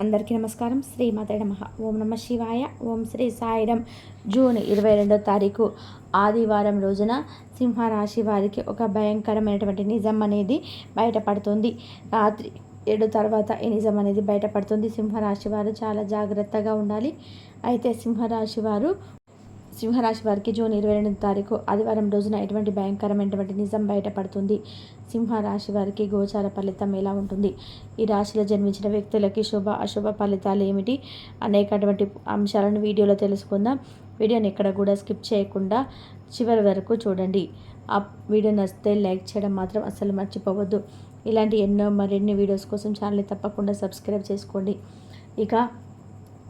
అందరికీ నమస్కారం. శ్రీమాతే నమః. ఓం నమ శివాయ. ఓం శ్రీ సాయిరం. జూన్ 22వ తారీఖు ఆదివారం రోజున సింహరాశి వారికి ఒక భయంకరమైనటువంటి నిజం అనేది బయటపడుతుంది. రాత్రి 7 తర్వాత ఈ నిజం అనేది బయటపడుతుంది. సింహరాశి వారు చాలా జాగ్రత్తగా ఉండాలి. అయితే సింహరాశి వారికి జూన్ 22వ తారీఖు ఆదివారం రోజున ఎటువంటి భయంకరమైనటువంటి నిజం బయటపడుతుంది. సింహరాశి వారికి గోచార ఫలితం ఎలా ఉంటుంది, ఈ రాశిలో జన్మించిన వ్యక్తులకి శుభ అశుభ ఫలితాలు ఏమిటి అనేకటువంటి అంశాలను వీడియోలో తెలుసుకుందాం. వీడియోని ఎక్కడ కూడా స్కిప్ చేయకుండా చివరి వరకు చూడండి. ఆ వీడియో నచ్చితే లైక్ చేయడం మాత్రం అస్సలు మర్చిపోవద్దు. ఇలాంటి ఎన్నో మరిన్ని వీడియోస్ కోసం ఛానల్ని తప్పకుండా సబ్స్క్రైబ్ చేసుకోండి. ఇక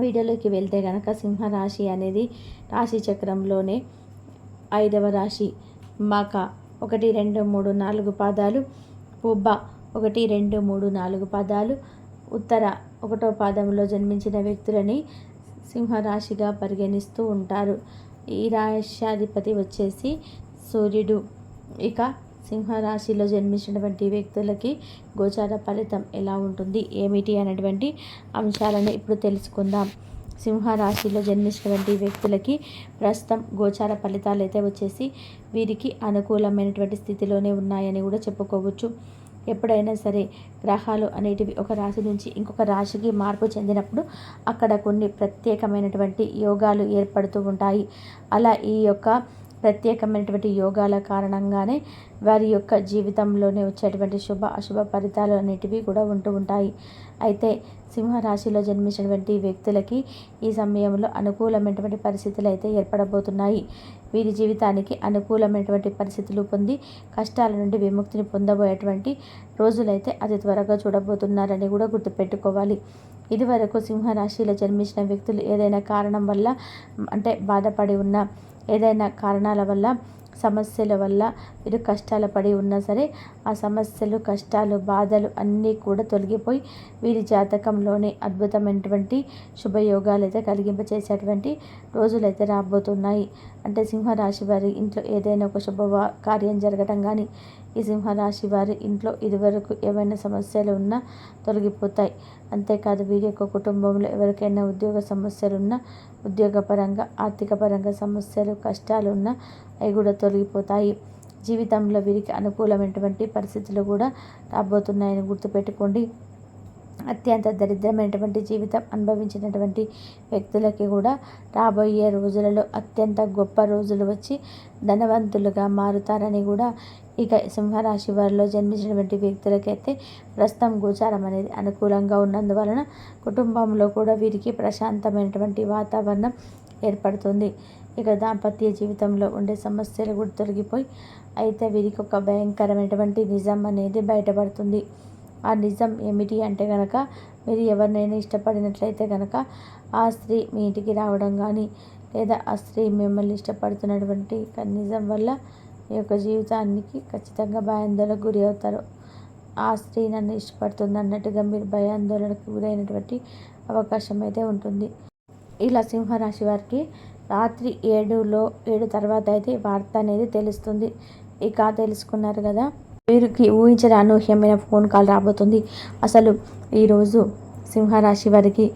వీడియోలోకి వెళ్తే కనుక సింహరాశి అనేది రాశి చక్రంలోనే 5వ రాశి. మక 1, 2, 3, 4 పాదాలు, పుబ్బ 1, 2, 3, 4 పాదాలు, ఉత్తర 1వ పాదంలో జన్మించిన వ్యక్తులని సింహరాశిగా పరిగణిస్తూ ఉంటారు. ఈ రాశ్యాధిపతి వచ్చేసి సూర్యుడు. ఇక సింహరాశిలో జన్మించినటువంటి వ్యక్తులకి గోచార ఫలితం ఎలా ఉంటుంది, ఏమిటి అనేటువంటి అంశాలను ఇప్పుడు తెలుసుకుందాం. సింహరాశిలో జన్మించినటువంటి వ్యక్తులకి ప్రస్తుతం గోచార ఫలితాలు అయితే వచ్చేసి వీరికి అనుకూలమైనటువంటి స్థితిలోనే ఉన్నాయని కూడా చెప్పుకోవచ్చు. ఎప్పుడైనా సరే గ్రహాలు అనేటివి ఒక రాశి నుంచి ఇంకొక రాశికి మార్పు చెందినప్పుడు అక్కడ కొన్ని ప్రత్యేకమైనటువంటి యోగాలు ఏర్పడుతూ ఉంటాయి. అలా ఈ యొక్క ప్రత్యేకమైనటువంటి యోగాల కారణంగానే వారి యొక్క జీవితంలోనే వచ్చేటువంటి శుభ అశుభ ఫలితాలు అనేటివి కూడా ఉంటూ ఉంటాయి. అయితే సింహరాశిలో జన్మించినటువంటి వ్యక్తులకి ఈ సమయంలో అనుకూలమైనటువంటి పరిస్థితులు అయితే ఏర్పడబోతున్నాయి. వీరి జీవితానికి అనుకూలమైనటువంటి పరిస్థితులు పొంది కష్టాల నుండి విముక్తిని పొందబోయేటువంటి రోజులైతే అతి త్వరగా చూడబోతున్నారని కూడా గుర్తుపెట్టుకోవాలి. ఇదివరకు సింహరాశిలో జన్మించిన వ్యక్తులు ఏదైనా కారణం వల్ల అంటే బాధపడి ఉన్న, ఏదైనా కారణాల వల్ల సమస్యల వల్ల వీరు కష్టాలు పడి ఉన్నా సరే ఆ సమస్యలు, కష్టాలు, బాధలు అన్నీ కూడా తొలగిపోయి వీరి జాతకంలోనే అద్భుతమైనటువంటి శుభయోగాలు అయితే కలిగింపచేసేటువంటి రోజులైతే రాబోతున్నాయి. అంటే సింహరాశి వారి ఇంట్లో ఏదైనా ఒక శుభ కార్యం జరగటం కానీ, ఈ సింహరాశి వారి ఇంట్లో ఇదివరకు ఏమైనా సమస్యలు ఉన్నా తొలగిపోతాయి. అంతేకాదు వీరి యొక్క కుటుంబంలో ఎవరికైనా ఉద్యోగ సమస్యలు ఉన్నా, ఉద్యోగపరంగా ఆర్థిక పరంగా సమస్యలు, కష్టాలు ఉన్నా అవి కూడా తొలగిపోతాయి. జీవితంలో వీరికి అనుకూలమైనటువంటి పరిస్థితులు కూడా రాబోతున్నాయని గుర్తుపెట్టుకోండి. అత్యంత దరిద్రమైనటువంటి జీవితం అనుభవించినటువంటి వ్యక్తులకి కూడా రాబోయే రోజులలో అత్యంత గొప్ప రోజులు వచ్చి ధనవంతులుగా మారుతారని కూడా ఇక సింహరాశి వారిలో జన్మించినటువంటి వ్యక్తులకైతే ప్రస్తుతం గోచారం అనేది అనుకూలంగా ఉన్నందువలన కుటుంబంలో కూడా వీరికి ప్రశాంతమైనటువంటి వాతావరణం ఏర్పడుతుంది. ఇక దాంపత్య జీవితంలో ఉండే సమస్యలు కూడా తొలగిపోయి అయితే వీరికి ఒక భయంకరమైనటువంటి నిజం అనేది బయటపడుతుంది. ఆ నిజం ఏమిటి అంటే కనుక, మీరు ఎవరినైనా ఇష్టపడినట్లయితే కనుక ఆ స్త్రీ మీ ఇంటికి రావడం కానీ, లేదా ఆ స్త్రీ మిమ్మల్ని ఇష్టపడుతున్నటువంటి నిజం వల్ల మీ యొక్క జీవితానికి ఖచ్చితంగా భయాందోళనకు గురి అవుతారు. ఆ స్త్రీ నన్ను ఇష్టపడుతుంది అన్నట్టుగా మీరు భయాందోళనకు గురైనటువంటి అవకాశం అయితే ఉంటుంది. ఇలా సింహరాశి వారికి రాత్రి 7 తర్వాత అయితే వార్త అనేది తెలుస్తుంది. ఇక తెలుసుకున్నారు కదా, వీరికి ఊహించని అనూహ్యమైన ఫోన్ కాల్ రాబోతుంది. అసలు ఈరోజు సింహరాశి వారికి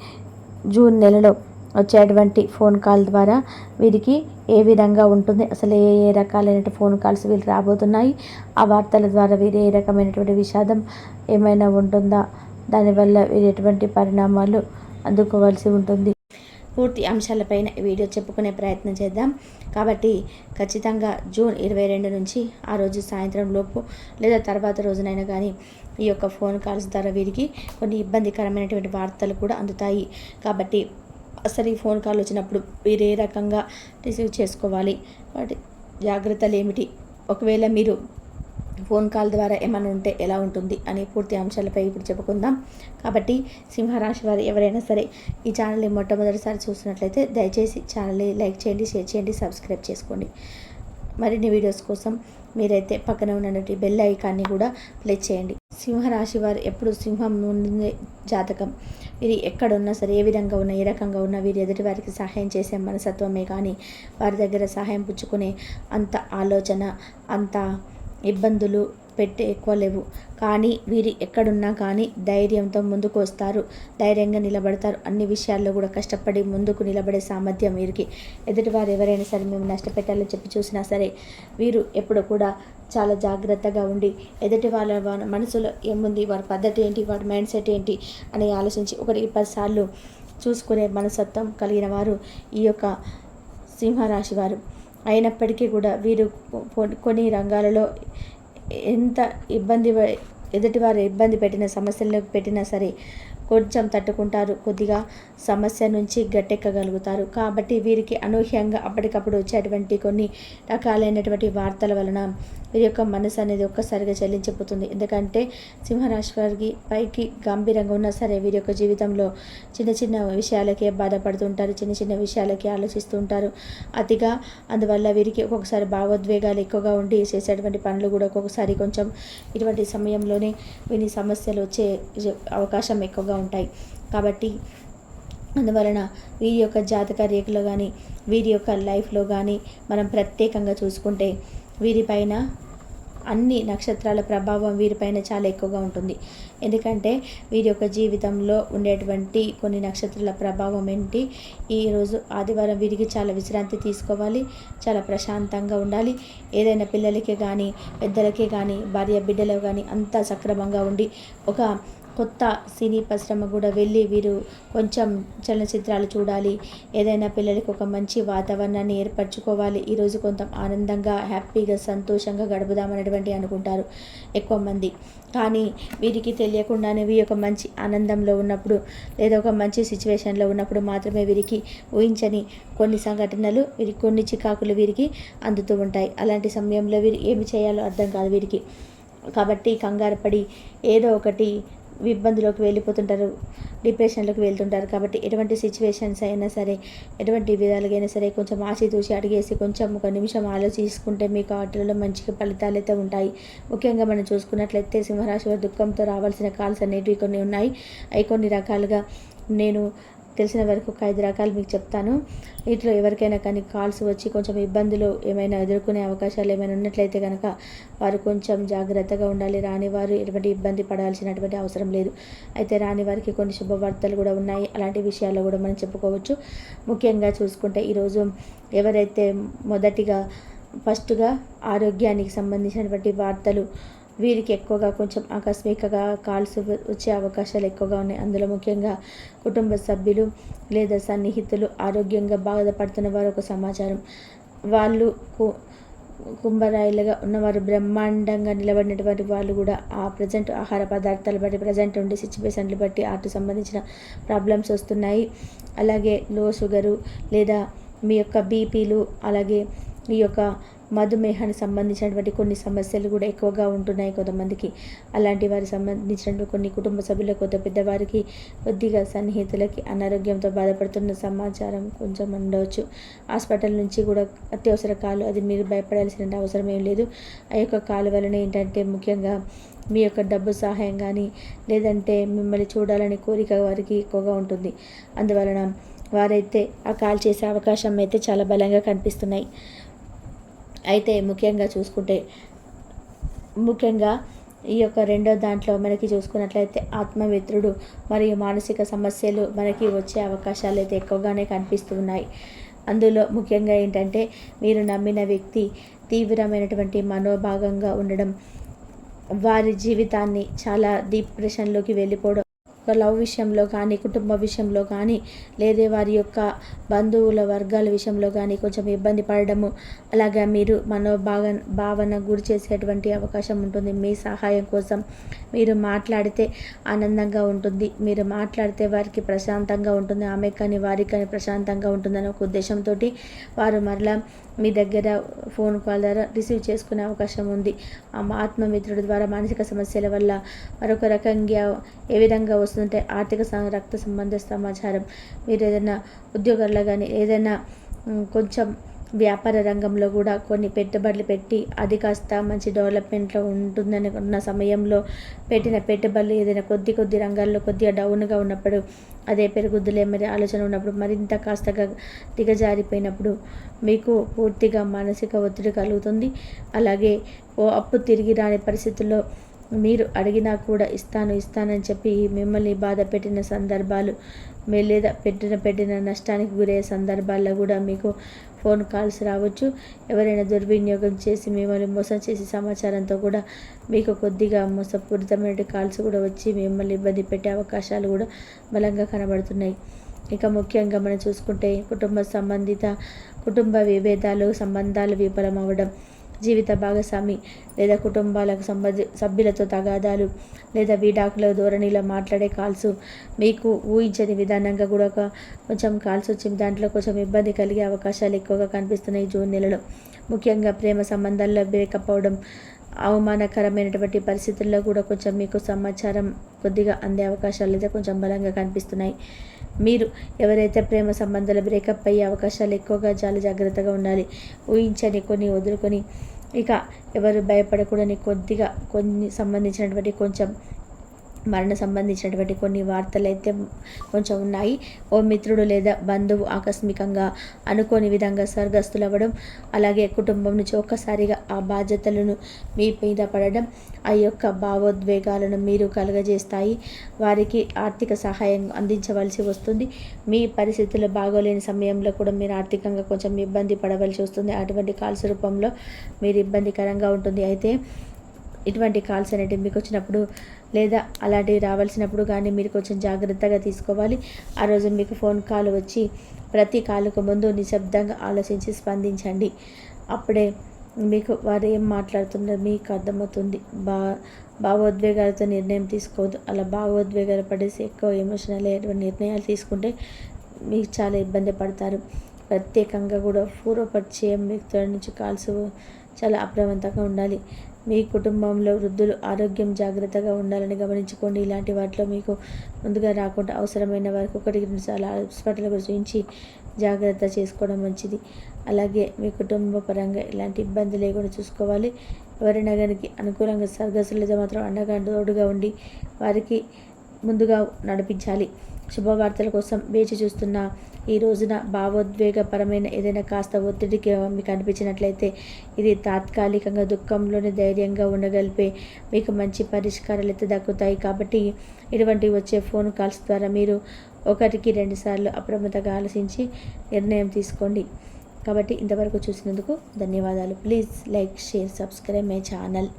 జూన్ నెలలో వచ్చేటువంటి ఫోన్ కాల్ ద్వారా వీరికి ఏ విధంగా ఉంటుంది, అసలు ఏ రకాలైన ఫోన్ కాల్స్ వీళ్ళు రాబోతున్నాయి, ఆ వార్తల ద్వారా వీరు ఏ రకమైనటువంటి విషాదం ఏమైనా ఉంటుందా, దానివల్ల వీరు ఎటువంటి పరిణామాలు అందుకోవాల్సి ఉంటుంది, పూర్తి అంశాలపైన వీడియో చెప్పుకునే ప్రయత్నం చేద్దాం. కాబట్టి ఖచ్చితంగా జూన్ 22 నుంచి ఆ రోజు సాయంత్రం లోపు లేదా తర్వాత రోజునైనా కానీ ఈ యొక్క ఫోన్ కాల్స్ ద్వారా వీరికి కొన్ని ఇబ్బందికరమైనటువంటి వార్తలు కూడా అందుతాయి. కాబట్టి అసలు ఈ ఫోన్ కాల్ వచ్చినప్పుడు వీరు ఏ రకంగా రిసీవ్ చేసుకోవాలి, వాటి జాగ్రత్తలు ఏమిటి, ఒకవేళ మీరు ఫోన్ కాల్ ద్వారా ఏమైనా ఉంటే ఎలా ఉంటుంది అనే పూర్తి అంశాలపై ఇప్పుడు చెప్పుకుందాం. కాబట్టి సింహరాశి వారు ఎవరైనా సరే ఈ ఛానల్ని మొట్టమొదటిసారి చూస్తున్నట్లయితే దయచేసి ఛానల్ని లైక్ చేయండి, షేర్ చేయండి, సబ్స్క్రైబ్ చేసుకోండి. మరిన్ని వీడియోస్ కోసం మీరైతే పక్కన ఉన్నటువంటి బెల్ ఐకాన్ని కూడా ప్రెస్ చేయండి. సింహరాశి వారు ఎప్పుడు సింహం నుండి జాతకం, వీరు ఎక్కడున్నా సరే, ఏ విధంగా ఉన్నా, ఏ రకంగా ఉన్నా వీరు ఎదుటి వారికి సహాయం చేసే మనస్తత్వమే కానీ వారి దగ్గర సహాయం పుచ్చుకునే అంత ఆలోచన, అంత ఇబ్బందులు పెట్టే ఎక్కువ లేవు. కానీ వీరు ఎక్కడున్నా కానీ ధైర్యంతో ముందుకు వస్తారు, ధైర్యంగా నిలబడతారు. అన్ని విషయాల్లో కూడా కష్టపడి ముందుకు నిలబడే సామర్థ్యం వీరికి. ఎదుటివారు ఎవరైనా సరే మేము నష్టపెట్టాలని చెప్పి చూసినా సరే వీరు ఎప్పుడు కూడా చాలా జాగ్రత్తగా ఉండి ఎదుటి వాళ్ళ మనసులో ఏముంది, వారి పద్ధతి ఏంటి, వారి మైండ్ సెట్ ఏంటి అని ఆలోచించి 1-10 సార్లు చూసుకునే మనస్తత్వం కలిగిన వారు ఈ యొక్క సింహరాశి వారు. అయినప్పటికీ కూడా వీరు కొన్ని రంగాలలో ఎంత ఎదుటివారు ఇబ్బంది పెట్టిన సమస్యల్లోకి పెట్టినా సరే కొంచెం తట్టుకుంటారు, కొద్దిగా సమస్య నుంచి గట్టెక్కగలుగుతారు. కాబట్టి వీరికి అనూహ్యంగా అప్పటికప్పుడు వచ్చేటువంటి కొన్ని రకాలైనటువంటి వార్తల వలన వీరి యొక్క మనసు అనేది ఒక్కసారిగా చెల్లించిపోతుంది. ఎందుకంటే సింహరాశి వారికి పైకి గంభీరంగా ఉన్నా సరే వీరి యొక్క జీవితంలో చిన్న చిన్న విషయాలకే బాధపడుతుంటారు, చిన్న చిన్న విషయాలకే ఆలోచిస్తూ ఉంటారు అతిగా. అందువల్ల వీరికి ఒక్కొక్కసారి భావోద్వేగాలు ఎక్కువగా ఉండి చేసేటువంటి పనులు కూడా ఒక్కొక్కసారి కొంచెం ఇటువంటి సమయంలోనే వీరి సమస్యలు వచ్చే అవకాశం ఎక్కువగా ఉంటాయి. కాబట్టి అందువలన వీరి యొక్క జాతక రేఖలో కానీ వీరి యొక్క లైఫ్లో కానీ మనం ప్రత్యేకంగా చూసుకుంటే వీరిపైన అన్ని నక్షత్రాల ప్రభావం వీరిపైన చాలా ఎక్కువగా ఉంటుంది. ఎందుకంటే వీరి యొక్క జీవితంలో ఉండేటువంటి కొన్ని నక్షత్రాల ప్రభావం ఏంటి, ఈరోజు ఆదివారం వీరికి చాలా విశ్రాంతి తీసుకోవాలి, చాలా ప్రశాంతంగా ఉండాలి. ఏదైనా పిల్లలకే కానీ పెద్దలకే కానీ భార్య బిడ్డలకు కానీ అంతా సక్రమంగా ఉండి ఒక కొత్త సినీ పరిశ్రమ కూడా వెళ్ళి వీరు కొంచెం చలనచిత్రాలు చూడాలి, ఏదైనా పిల్లలకి ఒక మంచి వాతావరణాన్ని ఏర్పరచుకోవాలి, ఈరోజు కొంత ఆనందంగా హ్యాపీగా సంతోషంగా గడుపుదామనేటువంటి అనుకుంటారు ఎక్కువ మంది. కానీ వీరికి తెలియకుండానే వీరి యొక్క మంచి ఆనందంలో ఉన్నప్పుడు లేదా ఒక మంచి సిచ్యువేషన్లో ఉన్నప్పుడు మాత్రమే వీరికి ఊహించని కొన్ని సంఘటనలు వీరికి కొన్ని చికాకులు వీరికి అందుతూ ఉంటాయి. అలాంటి సమయంలో వీరు ఏమి చేయాలో అర్థం కాదు వీరికి. కాబట్టి కంగారు పడి ఏదో ఒకటి ఇబ్బందులోకి వెళ్ళిపోతుంటారు, డిప్రెషన్లోకి వెళ్తుంటారు. కాబట్టి ఎటువంటి సిచ్యువేషన్స్ అయినా సరే ఎటువంటి విధాలుగా అయినా సరే కొంచెం ఆచితూచి అడిగేసి కొంచెం ఒక నిమిషం ఆలోచించుకుంటే మీకు వాటిలో మంచిగా ఫలితాలు అయితే ఉంటాయి. ముఖ్యంగా మనం చూసుకున్నట్లయితే సింహరాశి వారి దుఃఖంతో రావాల్సిన కాల్స్ అనేటివి కొన్ని ఉన్నాయి. అవి కొన్ని రకాలుగా నేను తెలిసిన వరకు ఒక 5 రకాలు మీకు చెప్తాను. వీటిలో ఎవరికైనా కానీ కాల్స్ వచ్చి కొంచెం ఇబ్బందులు ఏమైనా ఎదుర్కొనే అవకాశాలు ఏమైనా ఉన్నట్లయితే కనుక వారు కొంచెం జాగ్రత్తగా ఉండాలి. రాని వారు ఎటువంటి ఇబ్బంది పడాల్సినటువంటి అవసరం లేదు. అయితే రాని వారికి కొన్ని శుభవార్తలు కూడా ఉన్నాయి. అలాంటి విషయాల్లో కూడా మనం చెప్పుకోవచ్చు. ముఖ్యంగా చూసుకుంటే ఈరోజు ఎవరైతే ఫస్ట్గా ఆరోగ్యానికి సంబంధించినటువంటి వార్తలు వీరికి ఎక్కువగా కొంచెం ఆకస్మికగా కాల్స్ వచ్చే అవకాశాలు ఎక్కువగా ఉన్నాయి. అందులో ముఖ్యంగా కుటుంబ సభ్యులు లేదా సన్నిహితులు ఆరోగ్యంగా బాధపడుతున్న వారు ఒక సమాచారం. వాళ్ళు కుంభరాయిలుగా ఉన్నవారు బ్రహ్మాండంగా నిలబడినటువంటి వాళ్ళు కూడా ఆ ప్రజెంట్ ఆహార పదార్థాలు బట్టి ప్రజెంట్ ఉండే సిచ్యువేషన్లు బట్టి అటు సంబంధించిన ప్రాబ్లమ్స్ వస్తున్నాయి. అలాగే లో షుగరు లేదా మీ యొక్క బీపీలు అలాగే ఈ యొక్క మధుమేహానికి సంబంధించినటువంటి కొన్ని సమస్యలు కూడా ఎక్కువగా ఉంటున్నాయి కొంతమందికి. అలాంటి వారికి సంబంధించినటువంటి కొన్ని కుటుంబ సభ్యుల పెద్దవారికి కొద్దిగా సన్నిహితులకి అనారోగ్యంతో బాధపడుతున్న సమాచారం కొంచెం ఉండవచ్చు. హాస్పిటల్ నుంచి కూడా అత్యవసర కాలు, అది మీరు భయపడాల్సిన అవసరం ఏం లేదు. ఆ యొక్క కాలు వలన ఏంటంటే ముఖ్యంగా మీ యొక్క డబ్బు సహాయం కానీ లేదంటే మిమ్మల్ని చూడాలని కోరిక వారికి ఎక్కువగా ఉంటుంది. అందువలన వారైతే ఆ కాల్ చేసే అవకాశం అయితే చాలా బలంగా కనిపిస్తున్నాయి. అయితే ముఖ్యంగా చూసుకుంటే ఈ యొక్క రెండో దాంట్లో మనకి చూసుకున్నట్లయితే ఆత్మమిత్రుడు మరియు మానసిక సమస్యలు మనకి వచ్చే అవకాశాలు అయితే ఎక్కువగానే కనిపిస్తూ ఉన్నాయి. అందులో ముఖ్యంగా ఏంటంటే మీరు నమ్మిన వ్యక్తి తీవ్రమైనటువంటి మనోభాగంగా ఉండడం, వారి జీవితాన్ని చాలా డిప్రెషన్లోకి వెళ్ళిపోవడం, ఒక లవ్ విషయంలో కానీ కుటుంబ విషయంలో కానీ లేదా వారి యొక్క బంధువుల వర్గాల విషయంలో కానీ కొంచెం ఇబ్బంది పడడము, అలాగా మీరు భావన గురి చేసేటువంటి అవకాశం ఉంటుంది. మీ సహాయం కోసం మీరు మాట్లాడితే ఆనందంగా ఉంటుంది, మీరు మాట్లాడితే వారికి ప్రశాంతంగా ఉంటుంది, ఆమె కానీ వారికి కానీ ప్రశాంతంగా ఉంటుందనే ఒక ఉద్దేశంతో వారు మరలా మీ దగ్గర ఫోన్ కాల్ ద్వారా రిసీవ్ చేసుకునే అవకాశం ఉంది. ఆ ఆత్మమిత్రుడి ద్వారా మానసిక సమస్యల వల్ల మరొక రకంగా ఏ విధంగా వస్తుంటే ఆర్థిక రక్త సంబంధ సమాచారం, మీరు ఏదైనా ఉద్యోగాల్లో కానీ ఏదైనా కొంచెం వ్యాపార రంగంలో కూడా కొన్ని పెట్టుబడులు పెట్టి అది కాస్త మంచి డెవలప్మెంట్లో ఉంటుందని ఉన్న సమయంలో పెట్టిన పెట్టుబడులు ఏదైనా కొద్ది రంగాల్లో కొద్దిగా డౌన్గా ఉన్నప్పుడు అదే పెరుగుద్దులే మరి ఆలోచన ఉన్నప్పుడు మరింత కాస్తగా దిగజారిపోయినప్పుడు మీకు పూర్తిగా మానసిక ఒత్తిడి కలుగుతుంది. అలాగే ఓ అప్పు తిరిగి రాని పరిస్థితుల్లో మీరు అడిగినా కూడా ఇస్తానని చెప్పి మిమ్మల్ని బాధ పెట్టిన సందర్భాలు లేదా పెట్టిన నష్టానికి గురయ్యే సందర్భాల్లో కూడా మీకు ఫోన్ కాల్స్ రావచ్చు. ఎవరైనా దుర్వినియోగం చేసి మిమ్మల్ని మోసం చేసే సమాచారంతో కూడా మీకు కొద్దిగా మోసపూరితమైన కాల్స్ కూడా వచ్చి మిమ్మల్ని ఇబ్బంది పెట్టే అవకాశాలు కూడా బలంగా కనబడుతున్నాయి. ఇక ముఖ్యంగా మనం చూసుకుంటే కుటుంబ విభేదాలు, సంబంధాలు విఫలం అవ్వడం, జీవిత భాగస్వామి లేదా కుటుంబాలకు సభ్యులతో తగాదాలు లేదా విడాకుల ధోరణిలో మాట్లాడే కాల్స్, మీకు ఊహించని విధానంగా కూడా కొంచెం కాల్స్ వచ్చి దాంట్లో కొంచెం ఇబ్బంది కలిగే అవకాశాలు ఎక్కువగా కనిపిస్తున్నాయి జూన్ నెలలో. ముఖ్యంగా ప్రేమ సంబంధాల్లో బ్రేకప్ అవడం, అవమానకరమైనటువంటి పరిస్థితుల్లో కూడా కొంచెం మీకు సమాచారం కొద్దిగా అందే అవకాశాలు అయితే కొంచెం బలంగా కనిపిస్తున్నాయి. మీరు ఎవరైతే ప్రేమ సంబంధాలు బ్రేకప్ అయ్యే అవకాశాలు ఎక్కువగా చాలా జాగ్రత్తగా ఉండాలి. ఊహించని కొన్ని వదులుకొని ఇక ఎవరు భయపడకూడని కొన్ని సంబంధించినటువంటి మరణ సంబంధించినటువంటి కొన్ని వార్తలు అయితే కొంచెం ఉన్నాయి. ఓ మిత్రుడు లేదా బంధువు ఆకస్మికంగా అనుకోని విధంగా స్వర్గస్థులు అవ్వడం, అలాగే కుటుంబం నుంచి ఒక్కసారిగా ఆ బాధ్యతలను మీ మీద పడడం, ఆ యొక్క భావోద్వేగాలను మీరు కలుగజేస్తాయి. వారికి ఆర్థిక సహాయం అందించవలసి వస్తుంది. మీ పరిస్థితులు బాగోలేని సమయంలో కూడా మీరు ఆర్థికంగా కొంచెం ఇబ్బంది పడవలసి వస్తుంది. అటువంటి కాల్స్ రూపంలో మీరు ఇబ్బందికరంగా ఉంటుంది. అయితే ఇటువంటి కాల్స్ అనేటివి మీకు వచ్చినప్పుడు లేదా అలాంటివి రావాల్సినప్పుడు కానీ మీరు కొంచెం జాగ్రత్తగా తీసుకోవాలి. ఆ రోజు మీకు ఫోన్ కాల్ వచ్చి ప్రతి కాలుకు ముందు నిశ్శబ్దంగా ఆలోచించి స్పందించండి. అప్పుడే మీకు వారు ఏం మాట్లాడుతున్నారో మీకు అర్థమవుతుంది. భావోద్వేగాలతో నిర్ణయం తీసుకోవద్దు. అలా భావోద్వేగాలు పడేసి ఎక్కువ ఎమోషనల్ అయ్యేటువంటి నిర్ణయాలు తీసుకుంటే మీకు చాలా ఇబ్బంది పడతారు. ప్రత్యేకంగా కూడా పూర్వపరిచయం వ్యక్తుల నుంచి కాల్స్ చాలా అప్రమత్తంగా ఉండాలి. మీ కుటుంబంలో వృద్ధులు ఆరోగ్యం జాగ్రత్తగా ఉండాలని గమనించుకోండి. ఇలాంటి వాటిలో మీకు ముందుగా రాకుండా అవసరమైన వారికి 1-2 సార్లు హాస్పిటల్ గురించి జాగ్రత్త చేసుకోవడం మంచిది. అలాగే మీ కుటుంబ పరంగా ఇలాంటి ఇబ్బంది లేకుండా చూసుకోవాలి. ఎవరైనా కనుక అనుకూలంగా స్వర్గస్థులైతే మాత్రం అండగా తోడుగా ఉండి వారికి ముందుగా నడిపించాలి. శుభవార్తల కోసం వేచి చూస్తున్న ఈ రోజున భావోద్వేగపరమైన ఏదైనా కాస్త ఒత్తిడికి మీకు అనిపించినట్లయితే ఇది తాత్కాలికంగా దుఃఖంలోనే ధైర్యంగా ఉండగలిపే మీకు మంచి పరిష్కారాలు అయితే దక్కుతాయి. కాబట్టి ఇటువంటి వచ్చే ఫోన్ కాల్స్ ద్వారా మీరు 1-2 సార్లు అప్రమత్తంగా ఆలోచించి నిర్ణయం తీసుకోండి. కాబట్టి ఇంతవరకు చూసినందుకు ధన్యవాదాలు. Please like, share, subscribe my channel.